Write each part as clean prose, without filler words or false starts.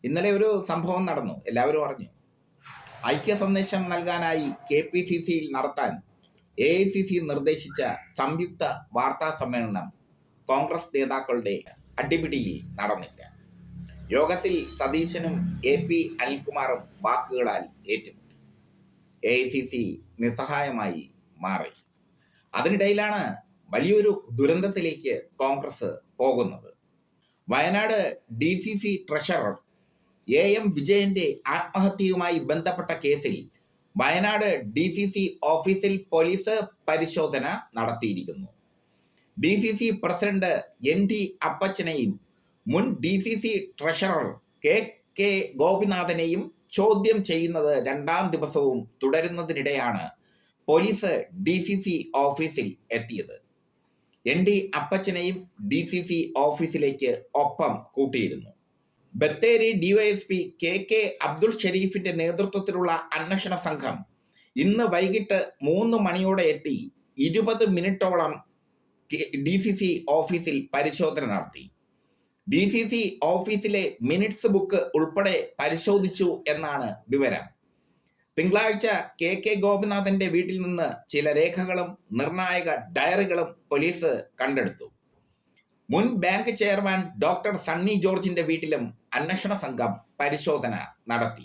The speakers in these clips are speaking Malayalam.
ഇന്നലെ ഒരു സംഭവം നടന്നു, എല്ലാവരും അറിഞ്ഞു. ഐക്യ സന്ദേശം നൽകാനായി KPCCയിൽ നടത്താൻ AICC നിർദ്ദേശിച്ച സംയുക്ത വാർത്താ സമ്മേളനം കോൺഗ്രസ് നേതാക്കളുടെ അടിപിടിയിൽ നടന്നില്ല. യോഗത്തിൽ സതീശനും AP അനിൽകുമാറും വാക്കുകളാൽ ഏറ്റുമുട്ടി. AICC നിസ്സഹായമായി മാറി. അതിനിടയിലാണ് വലിയൊരു ദുരന്തത്തിലേക്ക് കോൺഗ്രസ് പോകുന്നത്. വയനാട് DCC ട്രഷറർ AM വിജയന്റെ ആത്മഹത്യയുമായി ബന്ധപ്പെട്ട കേസിൽ വയനാട് DCC ഓഫീസിൽ പോലീസ് പരിശോധന നടത്തിയിരിക്കുന്നു. DCC പ്രസിഡന്റ് NT അപ്പച്ചനെയും മുൻ DCC ട്രഷറർ KK ഗോപിനാഥനെയും ചോദ്യം ചെയ്യുന്നത് രണ്ടാം ദിവസവും തുടരുന്നതിനിടെയാണ് പോലീസ് DCC ഓഫീസിൽ എത്തിയത്. NT അപ്പച്ചനെയും DCC ഓഫീസിലേക്ക് ഒപ്പം കൂട്ടിയിരുന്നു. ബത്തേരി DYSP KK അബ്ദുൾ ഷരീഫിന്റെ നേതൃത്വത്തിലുള്ള അന്വേഷണ സംഘം ഇന്ന് വൈകിട്ട് 3 മണിയോടെ എത്തി 20 മിനിറ്റോളം DCC ഓഫീസിൽ പരിശോധന നടത്തി. DCC ഓഫീസിലെ മിനിറ്റ്സ് ബുക്ക് ഉൾപ്പെടെ പരിശോധിച്ചു എന്നാണ് വിവരം. തിങ്കളാഴ്ച KK ഗോപിനാഥന്റെ വീട്ടിൽ നിന്ന് ചില രേഖകളും നിർണായക ഡയറികളും പോലീസ് കണ്ടെടുത്തു. മുൻ ബാങ്ക് ചെയർമാൻ ഡോക്ടർ സണ്ണി ജോർജിന്റെ വീട്ടിലും അന്വേഷണ സംഘം പരിശോധന നടത്തി.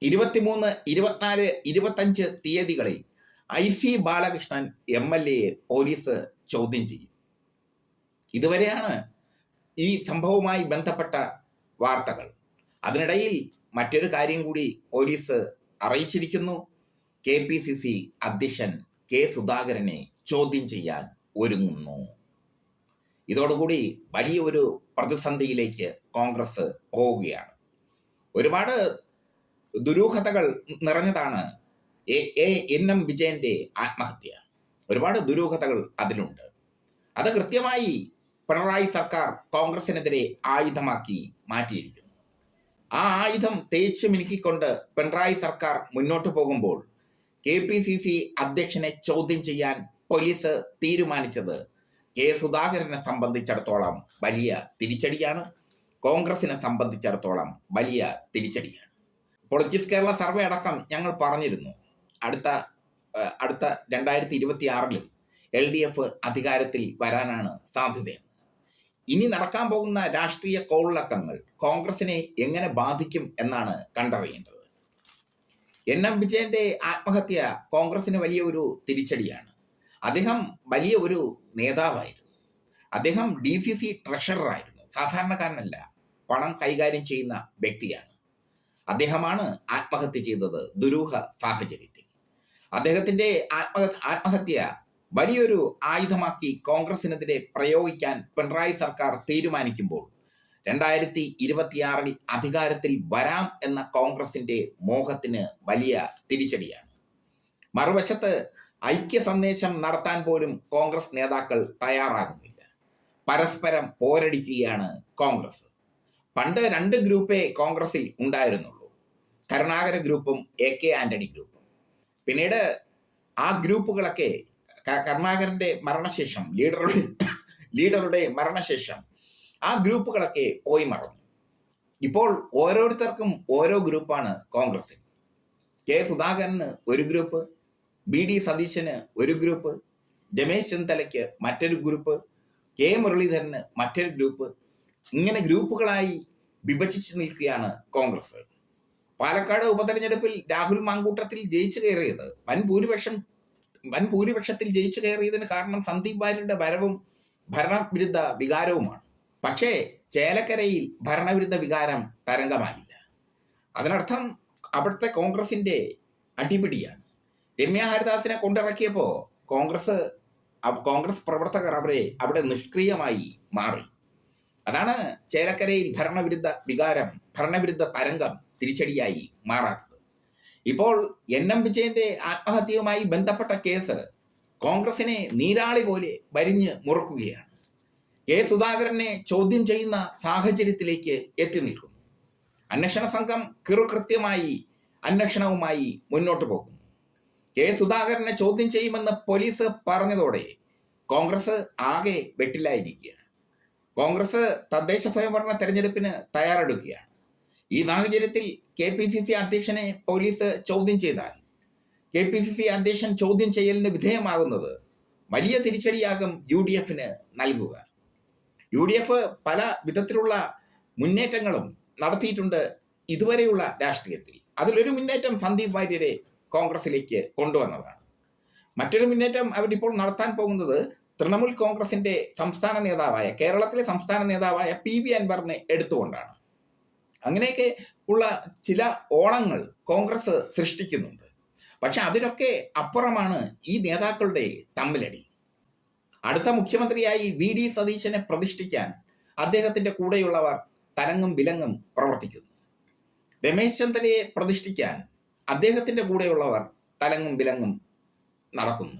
23, 24, 25 തീയതികളിൽ IC ബാലകൃഷ്ണൻ MLA പോലീസ് ചോദ്യം ചെയ്യും. ഇതുവരെയാണ് ഈ സംഭവവുമായി ബന്ധപ്പെട്ട വാർത്തകൾ. അതിനിടയിൽ മറ്റൊരു കാര്യം കൂടി പോലീസ് അറിയിച്ചിരിക്കുന്നു. KPCC അധ്യക്ഷൻ K സുധാകരനെ ചോദ്യം ചെയ്യാൻ ഒരുങ്ങുന്നു. ഇതോടുകൂടി വലിയൊരു പ്രതിസന്ധിയിലേക്ക് കോൺഗ്രസ് പോവുകയാണ്. ഒരുപാട് ദുരൂഹതകൾ നിറഞ്ഞതാണ് NM വിജയന്റെ ആത്മഹത്യ. ഒരുപാട് ദുരൂഹതകൾ അതിലുണ്ട്. അത് കൃത്യമായി പിണറായി സർക്കാർ കോൺഗ്രസിനെതിരെ ആയുധമാക്കി മാറ്റിയിരിക്കുന്നു. ആ ആയുധം തേച്ചു മിനുക്കിക്കൊണ്ട് പിണറായി സർക്കാർ മുന്നോട്ട് പോകുമ്പോൾ KPCC അധ്യക്ഷനെ ചോദ്യം ചെയ്യാൻ പോലീസ് തീരുമാനിച്ചത് K സുധാകരനെ സംബന്ധിച്ചിടത്തോളം വലിയ തിരിച്ചടിയാണ്. കോൺഗ്രസിനെ സംബന്ധിച്ചിടത്തോളം വലിയ തിരിച്ചടിയാണ്. പൊളിറ്റിക്സ് കേരള സർവേ അടക്കം ഞങ്ങൾ പറഞ്ഞിരുന്നു, അടുത്ത 2026 LDF അധികാരത്തിൽ വരാനാണ് സാധ്യതയെന്ന്. ഇനി നടക്കാൻ പോകുന്ന രാഷ്ട്രീയ കോളിളക്കങ്ങൾ കോൺഗ്രസിനെ എങ്ങനെ ബാധിക്കും എന്നാണ് കണ്ടറിയേണ്ടത്. NM വിജയന്റെ ആത്മഹത്യ കോൺഗ്രസിന് വലിയ ഒരു തിരിച്ചടിയാണ്. അദ്ദേഹം വലിയ ഒരു നേതാവായിരുന്നു. അദ്ദേഹം DCC ട്രഷററായിരുന്നു. സാധാരണക്കാരനല്ല, പണം കൈകാര്യം ചെയ്യുന്ന വ്യക്തിയാണ്. അദ്ദേഹമാണ് ആത്മഹത്യ ചെയ്തത് ദുരൂഹ സാഹചര്യത്തിൽ. അദ്ദേഹത്തിന്റെ ആത്മഹത്യ വലിയൊരു ആയുധമാക്കി കോൺഗ്രസിനെതിരെ പ്രയോഗിക്കാൻ പിണറായി സർക്കാർ തീരുമാനിക്കുമ്പോൾ 2026 അധികാരത്തിൽ വരാം എന്ന കോൺഗ്രസിന്റെ മോഹത്തിന് വലിയ തിരിച്ചടിയാണ്. മറുവശത്ത് ഐക്യ സന്ദേശം നടത്താൻ പോലും കോൺഗ്രസ് നേതാക്കൾ തയ്യാറാകുന്നില്ല. പരസ്പരം പോരടിക്കുകയാണ് കോൺഗ്രസ്. പണ്ട് 2 ഗ്രൂപ്പേ കോൺഗ്രസിൽ ഉണ്ടായിരുന്നുള്ളൂ, കരുണാകര ഗ്രൂപ്പും AK ആന്റണി ഗ്രൂപ്പും. പിന്നീട് ആ ഗ്രൂപ്പുകളൊക്കെ കരുണാകരന്റെ മരണശേഷം, ലീഡറുടെ മരണശേഷം ആ ഗ്രൂപ്പുകളൊക്കെ പോയി മറന്നു. ഇപ്പോൾ ഓരോരുത്തർക്കും ഓരോ ഗ്രൂപ്പാണ് കോൺഗ്രസിൽ. K സുധാകരന് ഒരു ഗ്രൂപ്പ്, BD സതീശന് ഒരു ഗ്രൂപ്പ്, രമേശ് ചെന്നിത്തലയ്ക്ക് മറ്റൊരു ഗ്രൂപ്പ്, K മുരളീധരന് മറ്റൊരു ഗ്രൂപ്പ്. ഇങ്ങനെ ഗ്രൂപ്പുകളായി വിഭജിച്ച് നിൽക്കുകയാണ് കോൺഗ്രസ്. പാലക്കാട് ഉപതെരഞ്ഞെടുപ്പിൽ രാഹുൽ മാങ്കൂട്ടത്തിൽ ജയിച്ചു കയറിയത്, വൻ ഭൂരിപക്ഷത്തിൽ ജയിച്ചു കയറിയതിന് കാരണം സന്ദീപ് വാര്യരുടെ വരവും ഭരണവിരുദ്ധ വികാരവുമാണ്. പക്ഷേ ചേലക്കരയിൽ ഭരണവിരുദ്ധ വികാരം തരംഗമായില്ല. അതിനർത്ഥം അവിടുത്തെ കോൺഗ്രസിന്റെ അടിപിടിയാണ്. രമ്യ ഹരിദാസിനെ കൊണ്ടിറക്കിയപ്പോൾ കോൺഗ്രസ് പ്രവർത്തകർ അവിടെ നിഷ്ക്രിയമായി മാറി. അതാണ് ചേലക്കരയിൽ ഭരണവിരുദ്ധ തരംഗം തിരിച്ചടിയായി മാറാത്തത്. ഇപ്പോൾ NM വിജയന്റെ ആത്മഹത്യയുമായി ബന്ധപ്പെട്ട കേസ് കോൺഗ്രസിനെ നീരാളി പോലെ വരിഞ്ഞ് മുറുക്കുകയാണ്. K സുധാകരനെ ചോദ്യം ചെയ്യുന്ന സാഹചര്യത്തിലേക്ക് എത്തി നിൽക്കുന്നു. അന്വേഷണ സംഘം കൃത്യമായി അന്വേഷണവുമായി മുന്നോട്ട് പോകുന്നു. K സുധാകരനെ ചോദ്യം ചെയ്യുമെന്ന് പോലീസ് പറഞ്ഞതോടെ കോൺഗ്രസ് ആകെ വെട്ടിലായിരിക്കുകയാണ്. കോൺഗ്രസ് തദ്ദേശ സ്വയംഭരണ തെരഞ്ഞെടുപ്പിന് തയ്യാറെടുക്കുകയാണ്. ഈ സാഹചര്യത്തിൽ KPCC അധ്യക്ഷനെ പോലീസ് ചോദ്യം ചെയ്താൽ KPCC അധ്യക്ഷൻ ചോദ്യം ചെയ്യലിന് വിധേയമാകുന്നത് വലിയ തിരിച്ചടിയാകും UDF നൽകുക. UDF പല വിധത്തിലുള്ള മുന്നേറ്റങ്ങളും നടത്തിയിട്ടുണ്ട് ഇതുവരെയുള്ള രാഷ്ട്രീയത്തിൽ. അതിലൊരു മുന്നേറ്റം സന്ദീപ് വാര്യരെ കോൺഗ്രസിലേക്ക് കൊണ്ടുവന്നതാണ്. മറ്റൊരു മുന്നേറ്റം അവരിപ്പോൾ നടത്താൻ പോകുന്നത് തൃണമൂൽ കോൺഗ്രസിന്റെ സംസ്ഥാന നേതാവായ, കേരളത്തിലെ സംസ്ഥാന നേതാവായ PV അൻവറിനെ എടുത്തുകൊണ്ടാണ്. അങ്ങനെയൊക്കെ ഉള്ള ചില ഓളങ്ങൾ കോൺഗ്രസ് സൃഷ്ടിക്കുന്നുണ്ട്. പക്ഷെ അതിനൊക്കെ അപ്പുറമാണ് ഈ നേതാക്കളുടെ തമ്മിലടി. അടുത്ത മുഖ്യമന്ത്രിയായി VD സതീശനെ പ്രതിഷ്ഠിക്കാൻ അദ്ദേഹത്തിന്റെ കൂടെയുള്ളവർ തലങ്ങും വിലങ്ങും പ്രവർത്തിക്കുന്നു. രമേശ് ചെന്നിത്തലയെ പ്രതിഷ്ഠിക്കാൻ അദ്ദേഹത്തിന്റെ കൂടെയുള്ളവർ തലങ്ങും വിലങ്ങും നടക്കുന്നു.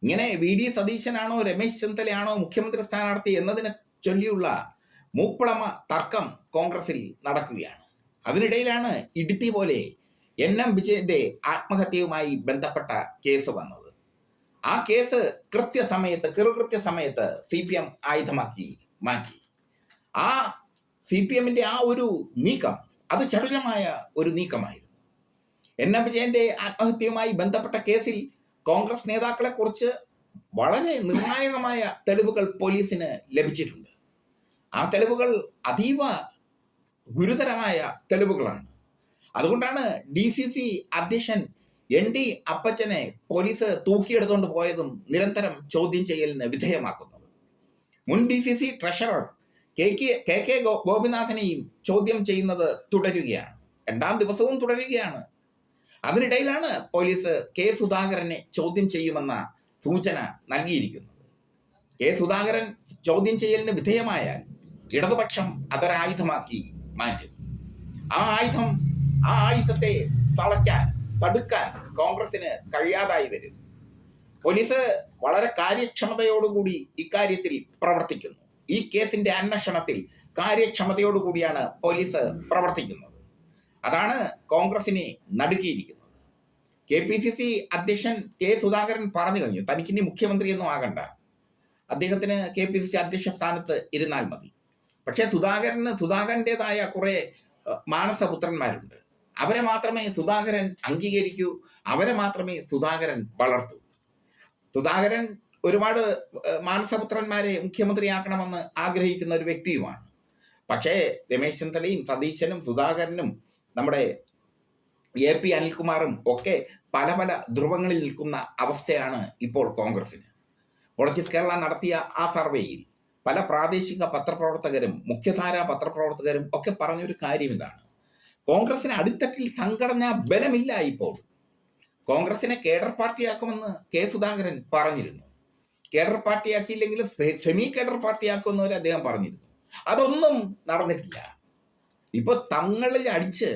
ഇങ്ങനെ VD സതീശനാണോ രമേശ് ചെന്നിത്തലയാണോ മുഖ്യമന്ത്രി സ്ഥാനാർത്ഥി എന്നതിനെ ചൊല്ലിയുള്ള മൂപ്പളമ തർക്കം കോൺഗ്രസിൽ നടക്കുകയാണ്. അതിനിടയിലാണ് ഇടുത്തി പോലെ NM വിജയന്റെ ആത്മഹത്യയുമായി ബന്ധപ്പെട്ട കേസ് വന്നത്. ആ കേസ് കൃത്യസമയത്ത് CPM ആയുധമാക്കി മാറ്റി. ആ CPMന്റെ ആ ഒരു നീക്കം അത് ചടുലമായ ഒരു നീക്കമായിരുന്നു. NM വിജയന്റെ ആത്മഹത്യയുമായി ബന്ധപ്പെട്ട കേസിൽ കോൺഗ്രസ് നേതാക്കളെ കുറിച്ച് വളരെ നിർണായകമായ തെളിവുകൾ പോലീസിന് ലഭിച്ചിട്ടുണ്ട്. ആ തെളിവുകൾ അതീവ ഗുരുതരമായ തെളിവുകളാണ്. അതുകൊണ്ടാണ് DCC അധ്യക്ഷൻ ND അപ്പച്ചനെ പോലീസ് തൂക്കിയെടുത്തുകൊണ്ട് പോയതും നിരന്തരം ചോദ്യം ചെയ്യലിന് വിധേയമാക്കുന്നത്. മുൻ DCC ട്രഷറർ KK ഗോപിനാഥനെയും ചോദ്യം ചെയ്യുന്നത് തുടരുകയാണ്. 2ാം ദിവസവും തുടരുകയാണ്. അതിനിടയിലാണ് പോലീസ് K സുധാകരനെ ചോദ്യം ചെയ്യുമെന്ന സൂചന നൽകിയിരിക്കുന്നത്. K സുധാകരൻ ചോദ്യം ചെയ്യലിന് വിധേയമായാൽ ഇടതുപക്ഷം അതൊരായുധമാക്കി മാറ്റും. ആ ആയുധത്തെ തടുക്കാൻ കോൺഗ്രസിന് കഴിയാതായി വരും. പോലീസ് വളരെ കാര്യക്ഷമതയോടുകൂടി ഇക്കാര്യത്തിൽ പ്രവർത്തിക്കുന്നു. ഈ കേസിന്റെ അന്വേഷണത്തിൽ കാര്യക്ഷമതയോടുകൂടിയാണ് പോലീസ് പ്രവർത്തിക്കുന്നത്. അതാണ് കോൺഗ്രസിനെ നടുക്കിയിരിക്കുന്നത്. KPCC അധ്യക്ഷൻ K സുധാകരൻ പറഞ്ഞു കഴിഞ്ഞു, തനിക്കിനി മുഖ്യമന്ത്രിയൊന്നും ആകണ്ട, അദ്ദേഹത്തിന് KPCC അധ്യക്ഷ സ്ഥാനത്ത് ഇരുന്നാൽ മതി. പക്ഷെ സുധാകരൻ്റെതായ കുറെ മാനസപുത്രന്മാരുണ്ട്. അവരെ മാത്രമേ സുധാകരൻ അംഗീകരിക്കൂ, അവരെ മാത്രമേ സുധാകരൻ വളർത്തൂ. സുധാകരൻ ഒരുപാട് മാനസപുത്രന്മാരെ മുഖ്യമന്ത്രിയാക്കണമെന്ന് ആഗ്രഹിക്കുന്ന ഒരു വ്യക്തിയുമാണ്. പക്ഷേ രമേശ് ചെന്നിത്തലയും സതീശനും സുധാകരനും നമ്മുടെ AP അനിൽകുമാറും ഒക്കെ പല ധ്രുവങ്ങളിൽ നിൽക്കുന്ന അവസ്ഥയാണ് ഇപ്പോൾ കോൺഗ്രസിന്. പൊളിറ്റിക്സ് കേരള നടത്തിയ ആ സർവേയിൽ പല പ്രാദേശിക പത്രപ്രവർത്തകരും മുഖ്യധാരാ പത്രപ്രവർത്തകരും ഒക്കെ പറഞ്ഞൊരു കാര്യം ഇതാണ്: കോൺഗ്രസിന് അടിത്തട്ടിൽ സംഘടനാ ബലമില്ല. ഇപ്പോൾ കോൺഗ്രസിനെ കേഡർ പാർട്ടിയാക്കുമെന്ന് K സുധാകരൻ പറഞ്ഞിരുന്നു. കേഡർ പാർട്ടിയാക്കിയില്ലെങ്കിലും സെമി കേഡർ പാർട്ടിയാക്കുമെന്നവരെ അദ്ദേഹം പറഞ്ഞിരുന്നു. അതൊന്നും നടന്നിട്ടില്ല. ഇപ്പൊ തങ്ങളിൽ അടിച്ച്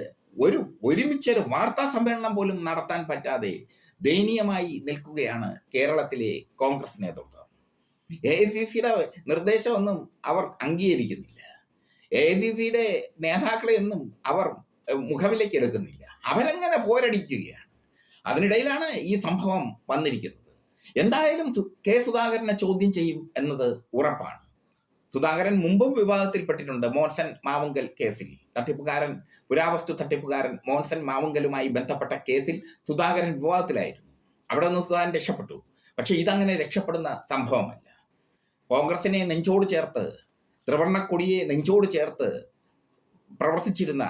ഒരുമിച്ചൊരു വാർത്താ സമ്മേളനം പോലും നടത്താൻ പറ്റാതെ ദയനീയമായി നിൽക്കുകയാണ് കേരളത്തിലെ കോൺഗ്രസ് നേതൃത്വം. AICCയുടെ നിർദ്ദേശമൊന്നും അവർ അംഗീകരിക്കുന്നില്ല. AICCയുടെ നേതാക്കളെയൊന്നും അവർ മുഖവിലേക്ക് എടുക്കുന്നില്ല. അവരങ്ങനെ പോരടിക്കുകയാണ്. അതിനിടയിലാണ് ഈ സംഭവം വന്നിരിക്കുന്നത്. എന്തായാലും K സുധാകരനെ ചോദ്യം ചെയ്യും എന്നത് ഉറപ്പാണ്. സുധാകരൻ മുമ്പും വിവാദത്തിൽപ്പെട്ടിട്ടുണ്ട്. മോൻസൺ മാവുങ്കൽ കേസിൽ പുരാവസ്തു തട്ടിപ്പുകാരൻ മോൻസൺ മാവുങ്കലുമായി ബന്ധപ്പെട്ട കേസിൽ സുധാകരൻ വിവാദത്തിലായിരുന്നു. അവിടെ നിന്ന് സുധാകരൻ രക്ഷപ്പെട്ടു. പക്ഷെ ഇതങ്ങനെ രക്ഷപ്പെടുന്ന സംഭവമല്ല. കോൺഗ്രസിനെ നെഞ്ചോട് ചേർത്ത്, ത്രിവർണ്ണക്കൊടിയെ നെഞ്ചോട് ചേർത്ത് പ്രവർത്തിച്ചിരുന്ന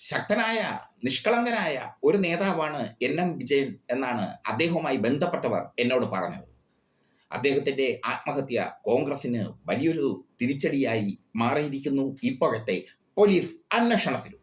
ശക്തനായ നിഷ്കളങ്കനായ ഒരു നേതാവാണ് NM വിജയൻ എന്നാണ് അദ്ദേഹവുമായി ബന്ധപ്പെട്ടവർ എന്നോട് പറഞ്ഞത്. അദ്ദേഹത്തിന്റെ ആത്മഹത്യ കോൺഗ്രസിന് വലിയൊരു തിരിച്ചടിയായി മാറിയിരിക്കുന്നു ഇപ്പോഴത്തെ പോലീസ് അന്വേഷണത്തിലും.